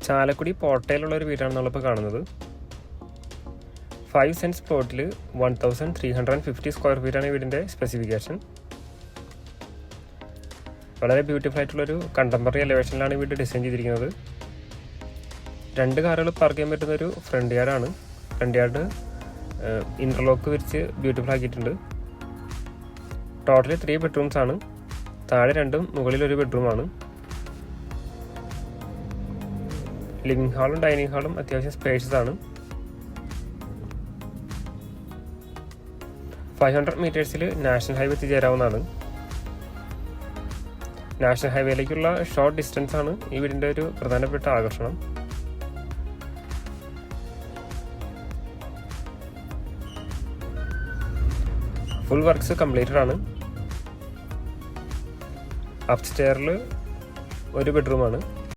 ചാലക്കുടി പോട്ടയിലുള്ള ഒരു വീടാണ് നമ്മളിപ്പോൾ കാണുന്നത്. 5 സെൻറ്റ്സ് പ്ലോട്ടിൽ 1350 സ്ക്വയർ ഫീറ്റാണ് വീടിൻ്റെ സ്പെസിഫിക്കേഷൻ. വളരെ ബ്യൂട്ടിഫുൾ ആയിട്ടുള്ളൊരു കണ്ടംപററി എലിവേഷനിലാണ് വീട് ഡിസൈൻ ചെയ്തിരിക്കുന്നത്. 2 കാറുകൾ പാർക്ക് ചെയ്യാൻ പറ്റുന്നൊരു ഫ്രണ്ട് യാർഡാണ്. ഫ്രണ്ട് യാർഡ് ഇൻ്റർലോക്ക് വിരിച്ച് ബ്യൂട്ടിഫുൾ ആക്കിയിട്ടുണ്ട്. ടോട്ടലി 3 ബെഡ്റൂംസ് ആണ്. താഴെ 2ഉം മുകളിൽ 1 ബെഡ്റൂമാണ്. ലിവിംഗ് ഹാളും ഡൈനിങ് ഹാളും അത്യാവശ്യം സ്പേഷ്യസ് ആണ്. 500 മീറ്റേഴ്സിൽ നാഷണൽ ഹൈവേ എത്തിച്ചേരാവുന്നതാണ്. നാഷണൽ ഹൈവേയിലേക്കുള്ള ഷോർട്ട് ഡിസ്റ്റൻസ് ആണ് ഈ വീടിൻ്റെ ഒരു പ്രധാനപ്പെട്ട ആകർഷണം. ഫുൾ വർക്ക്സ് കംപ്ലീറ്റഡ് ആണ്. അപ്സ്റ്റെയറിൽ 1 ബെഡ്റൂമാണ്.